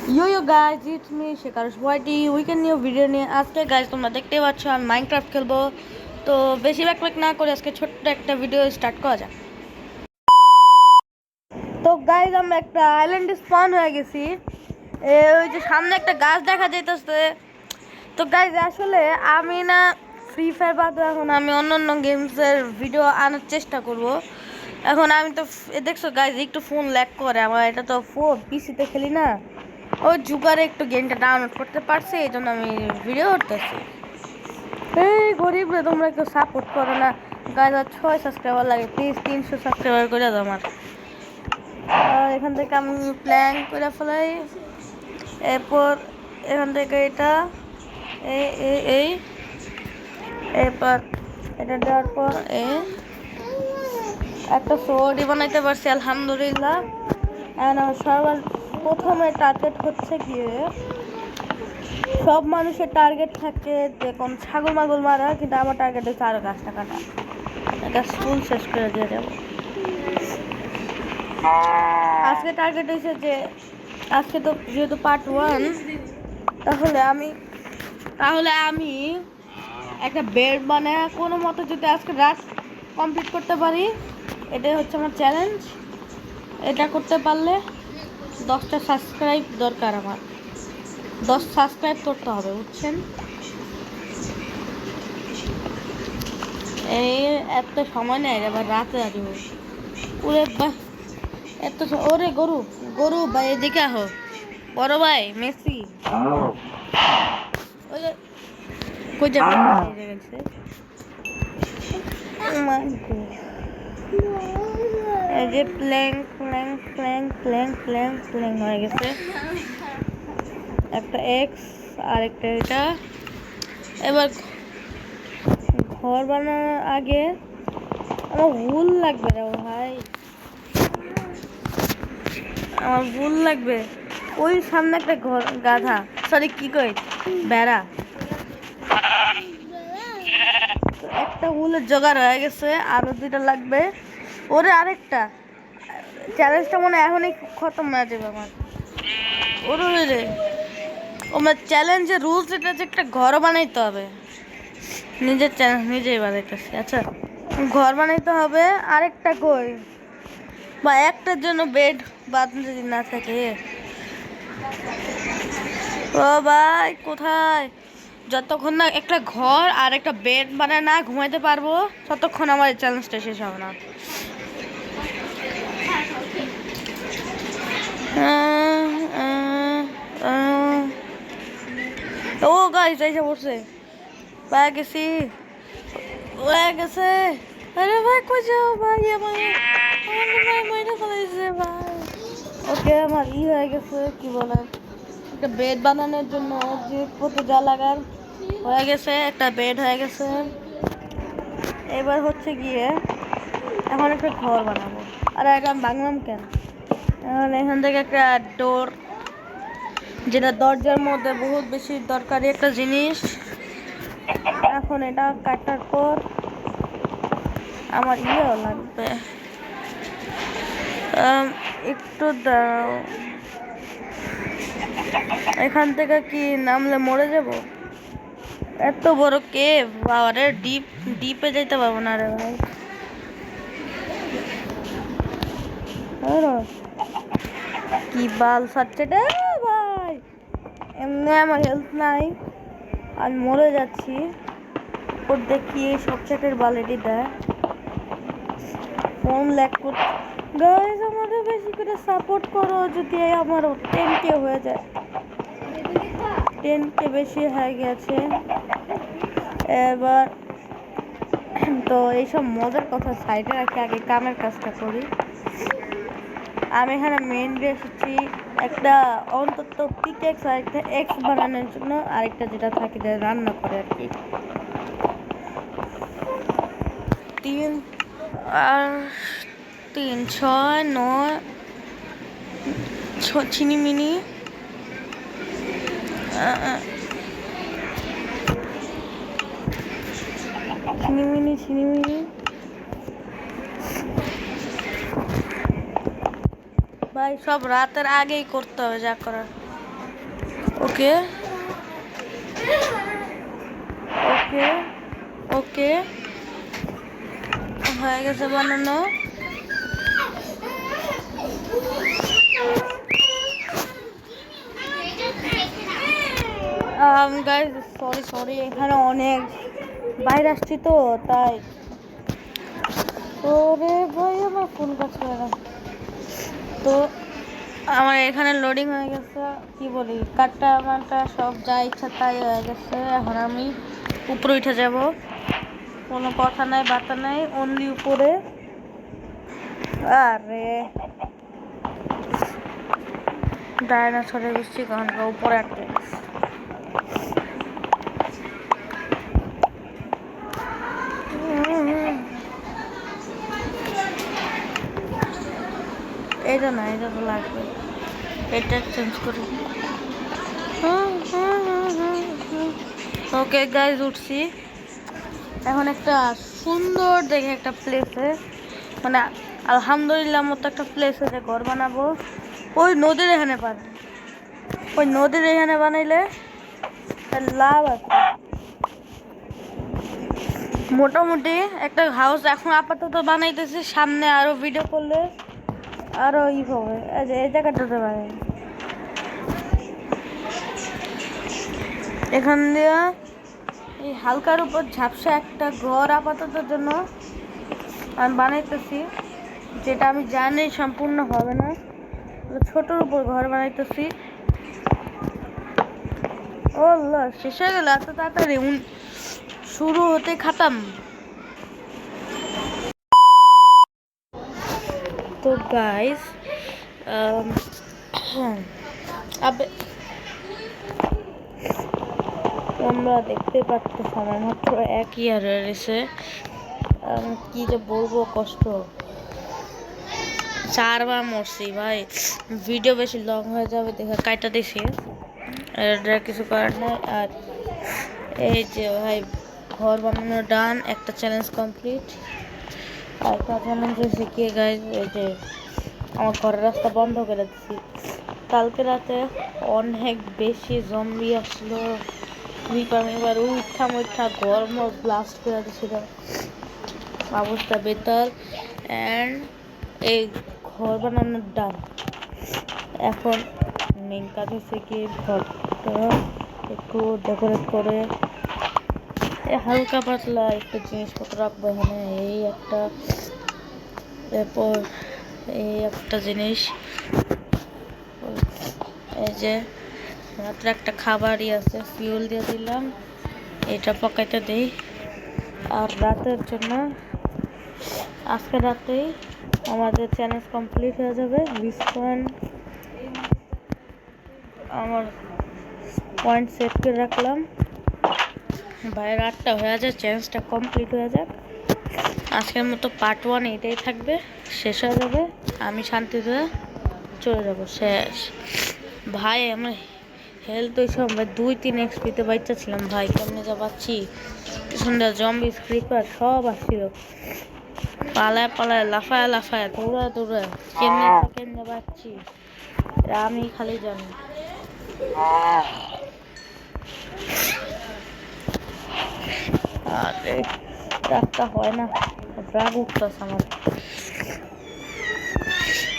Yo guys, it's me Shekarush Whitey. Weekend new video নিয়ে আজকে guys তোমরা দেখতেই পাচ্ছ আমি মাইনক্রাফট খেলবো। তো বেশি ব্যাকপ্যাক না করে আজকে ছোট্ট একটা ভিডিও স্টার্ট করা যাক। তো গাইস আমরা একটা আইল্যান্ডে স্পন হয়ে গেছি। ওই যে সামনে একটা গাছ দেখা যাইতেছে। তো গাইস আসলে আমি না ফ্রি ফায়ার বাদ এখন আমি অন্যান্য গেমসের ভিডিও আনার চেষ্টা করব। এখন আমি তো দেখছো গাইস একটু ফোন ল্যাগ করে, আমার এটা তো ফোন পিসিতে খেলি না, ওই জুগারে একটু গেমটা ডাউনলোড করতে পারছি, এই জন্য আমি ভিডিও করতেছি। এই গরিব রে, তোমরা কেউ সাপোর্ট করো না গাইস। 6 সাবস্ক্রাইবার লাগে, প্লিজ 300 সাবস্ক্রাইবার করে দাও আমার। এখান থেকে আমি প্ল্যান করে ফেলাই, এরপর এখান থেকে এটা এই এরপর এটা দেওয়ার পর একটা সোডি বানাইতে পারছি আলহামদুলিল্লাহ। এখন আমার সবার প্রথমে টার্গেট হচ্ছে গিয়ে, সব মানুষের টার্গেট থাকে যে কোন ছাগল মাগল মারা, কিন্তু আমার টার্গেট হচ্ছে আরো গাছটা কাটা, এটা স্কুল শেষ করে দিয়ে যাবো। আজকে টার্গেট হয়েছে যে আজকে তো যেহেতু পার্ট 1, তাহলে আমি একটা বেড বানায় কোনো মতো যদি আজকে রাত কমপ্লিট করতে পারি, এটাই হচ্ছে আমার চ্যালেঞ্জ। এটা করতে পারলে 10টা সাবস্ক্রাইব দরকার, আমার 10 সাবস্ক্রাইব করতে হবে, বুঝছেন? এই এত সময় নেই এবার রাতে আসবো। ওরে বা এত ওরে গরু গরু ভাই এদিকে আহো, বড় ভাই মেসি কই যাবে? এই যে plank plank plank plank plank plank হয়ে গেছে, একটা এক্স আর একটা এটা। এবার ঘর বানানোর আগে আমার ভুল লাগবে রে ভাই, আমার ভুল লাগবে। ওই সামনে একটা ঘর গাধা, সরি কি কই বেড়া, একটা উলের জোগাড় হয়ে গেছে, আরো 2টা লাগবে। ওরে আরেকটা চ্যালেঞ্জটা মনে এখনই খতম হয়ে যাবে আমার। ওরে রে আমার চ্যালেঞ্জের রুলস এটা যে একটা ঘর বানাইতে হবে, নিজের চ্যালেঞ্জ নিজেই বানাইতেছি। আচ্ছা ঘর বানাইতে হবে, আরেকটা কই বা একটার জন্য বেড বাদ যদি না থাকে। ও ভাই কোথায়? যতক্ষণ না একটা ঘর আর একটা বেড বানায় না ঘুমাইতে পারবো, ততক্ষণ আমার এই চ্যালেঞ্জটা শেষ হবে না। ও গাইস এসে পড়ছে, পায়ে গেছি, হয়ে গেছে। আরে ভাই কই যাও ভাই, আমার ভাই মাইনে ফেলাইছে ভাই। ওকে আমার হয়ে গেছে, কি বলে একটা বেড বানানোর জন্য যে কত যা লাগার হয়ে গেছে, একটা বেড হয়ে গেছে। এবার হচ্ছে গিয়ে এখন একটা ঘর বানাবো। আর এটা আমি বাংলাম কেন, এখন এখান থেকে একটা ডোর, যেটা দরজার মধ্যে বহুত বেশি দরকারি একটা জিনিস। এখন এটা কাটার পর আমার লাগবে, একটু দাও। এখান থেকে কি নামলে মরে যাব? এত বড় কেভ, বাবারে ডিপে যেতে পারবো না রে ভাই। কি বাল ফাটছে রে ভাই, এমনি আমার হেলথ নাই, আমি মরে যাচ্ছি। ওর দেখি সব চ্যাটের বালেটি দেয়, ফোন ল্যাগ করতে। গাইস আমাদের বেশি করে সাপোর্ট করো, যদি আমার 10K হয়ে যায়। 10K বেশি হয়ে গেছে এবার। তো এইসব মজার কথা সাইডে রাখি, আগে কামের কাজটা করি। আমি এখানে মেন এসেছি একটা অন্তত পিকেক্স আর একটা এক্স বানানোর জন্য, আরেকটা যেটা থাকে যে রান্না করে আর কি। 3 আর 3 6 9 ছিনিমিনি, ছিনিমিনি ভাই সব রাতের আগেই করতে হবে যা করার। ওকে ওকে ওকে হয়ে গেছে বানানো। গাইস সরি এখানে অনেক বাইরে আসছি তো তাই। ওরে ভাই আমার ফোন কাজ করে না। তো আমার এখানে লোডিং হয়ে গেছে, কি বলি কাটটা মানটা সব যা ইচ্ছা তাই হয়ে গেছে। এখন আমি উপরে উঠে যাব, কোনো কথা নাই বার্তা নাই, অনলি উপরে। আরে ডাইনোসরের বৃষ্টি কারণ উপরে আটকে গেছে। এটা না, এটা তো লাগবে, এটা চেঞ্জ করি। ওকে গাইজ উঠছি এখন একটা সুন্দর দেখে একটা প্লেসে, মানে আলহামদুলিল্লাহ মতো একটা প্লেসে যে ঘর বানাবো। ওই নদীর এখানে ওই নদীর এখানে বানাইলে লাভ আছে। মোটামুটি একটা হাউস এখন আপাতত বানাইতেছি, সামনে আরো ভিডিও করলে আরো হবে। এই জায়গাটাতে বানাই, এখান দিয়ে এই হালকার উপর ঝাপসা একটা ঘর আপাতত জন্য আমি বানাইতেছি, যেটা আমি জানি সম্পূর্ণ হবে না, ছোটোর উপর ঘর বানাইতেছি। ও আল্লাহ, শেষ হয়ে গেল এত তাড়াতাড়ি, শুরু হতে খাতাম। তো গাইস তোমরা দেখতে পাচ্ছ আমার মাত্র 1 ইয়ার রয়েছে, কি যে বলবো, কষ্ট। 4 বার মরছি ভাই, ভিডিও বেশি লং হয়ে যাবে দেখে কাইটা দিছি, এটা কিছু করার নাই। আর এই যে ভাই ঘর বানানো ডান, একটা চ্যালেঞ্জ কমপ্লিট। আর একটা চ্যালেঞ্জ হয়েছে কি গাইজ, এই যে আমার ঘরের রাস্তা বন্ধ করে দিচ্ছি। কালকে রাতে অনেক বেশি জম্বি আসলো, এবার উঠা গরম ব্লাস্ট করে দিচ্ছিল, অবস্থা বেতাল। অ্যান্ড এই ঘর বানানোর ডান, এখন মেন কাজ হচ্ছে কি ঘরটা একটু ডেকোরেট করে হালকা পাতলা একটু জিনিসপত্র রাখবো এখানে। এরপর এই একটা জিনিস, এই যে রাত্রে একটা খাবারই আছে, ফিউল দিয়ে দিলাম, এটা পকাইতে দিই। আর রাতের জন্য আজকে রাতেই আমাদের চ্যালেঞ্জ কমপ্লিট হয়ে যাবে। আমার পয়েন্ট সেট করে রাখলাম, ভাইয়ের 8টা হয়ে যায়, চ্যালেঞ্জটা কমপ্লিট হয়ে যাক। আজকের মতো পার্ট 1 এটাই থাকবে, শেষ হয়ে যাবে, আমি শান্তিতে চলে যাব, শেষ। ভাই আমার হেলথ ওই সময় 2-3 এক্সপিতে বাচ্চা ছিলাম ভাই, কেমনে যা পাচ্ছি, সুন্দর জম্বি স্ক্রিপার সব আসছিল, পালায় লাফায় দৌড়ায় কেমনে পাচ্ছি আমি খালি জানি। আরে রাতটা হয় না, রাগ উঠতেছে আমার,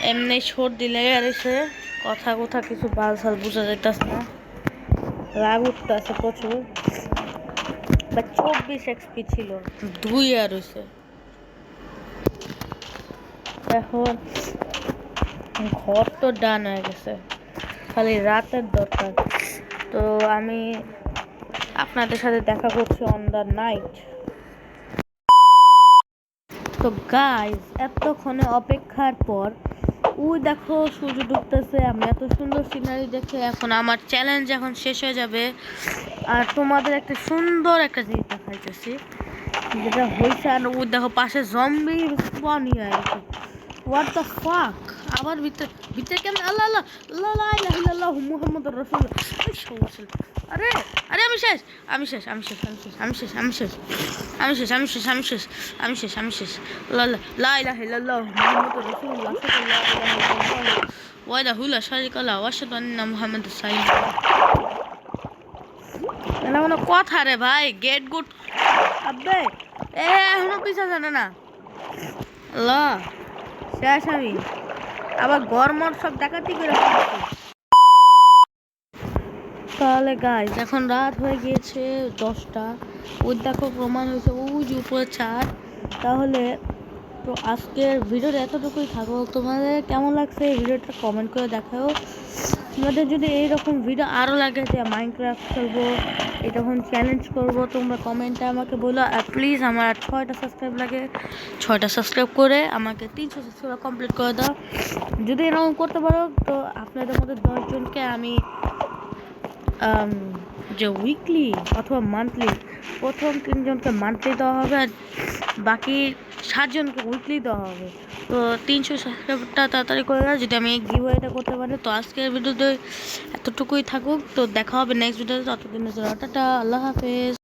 এমনি সর্দি লেগে গেছে, কথা কিছু বালসাল বোঝা যাইতেছে না, রাগ উঠতেছে প্রচুর। 24 এক্সপি ছিল, 2 ইয়ার হয়েছে। এখন ঘর তো ডান হয়ে গেছে, খালি রাতের দরকার। তো আমি আপনাদের সাথে দেখা করছি অন দ্য নাইট। তো গাইজ এতক্ষণে অপেক্ষার পর ওই দেখো সূর্য ডুবতেছে, আমি এত সুন্দর সিনারি দেখে এখন আমার চ্যালেঞ্জ এখন শেষ হয়ে যাবে। আর তোমাদের একটা সুন্দর একটা জিনিস দেখাইতেছি, যেটা হয়েছে। আর ওই দেখো পাশে জম্বি স্পন হয়ে গেছে, হোয়াট দ্য ফাক। আবার ভিতরে কেমন, আল্লাহ আল্লাহ আল্লাহ লা ইলাহা ইল্লাল্লাহ মুহাম্মাদুর রাসূলুল্লাহ। আরে আরে আমি শেষ লা ইলাহা ইল্লাল্লাহ মুহাম্মাদুর রাসূলুল্লাহ। ওয়াদা হুলা শারিকালা ওয়াশহাদু আন্না মুহাম্মাদুর রাসূলুল্লাহ। এটা কোনো কথা রে ভাই, গেট গুড আব্বে এখনো পিছা জানে না। আল্লাহ শেষ আমি আবার গরমর সব ডাকাতি করে ফেলেছি। তাহলে গাইজ এখন রাত হয়ে গিয়েছে 10টা। ওই দেখো প্রমাণ হয়েছে ওই যে উপরে 4। তাহলে তো আজকের ভিডিওটা এতটুকুই থাকো। তোমাদের কেমন লাগছে এই ভিডিওটা কমেন্ট করে দেখাও। তোমাদের যদি এইরকম ভিডিও আরও লাগে যে মাইনক্রাফট খেলবো, এরকম চ্যালেঞ্জ করবো, তোমরা কমেন্টে আমাকে বলো। আর প্লিজ আমার 6টা সাবস্ক্রাইব লাগে, 6টা সাবস্ক্রাইব করে আমাকে 300 সাবস্ক্রাইব কমপ্লিট করে দাও। যদি এরকম করতে পারো তো আপনাদের মধ্যে 10 জনকে আমি যে উইকলি অথবা মান্থলি, প্রথম 3 জনকে মান্থলি দেওয়া হবে আর বাকি 7 জনকে উইকলি দেওয়া হবে। তো 300 সাবস্ক্রাইবটা তাড়াতাড়ি করে দাও যদি আমি গিভওয়েটা করতে পারি। তো আজকের ভিডিওতে এতটুকুই থাকুক, তো দেখা হবে নেক্সট ভিডিওতে। ততদিনের জন্য টাটা, আল্লাহ হাফেজ।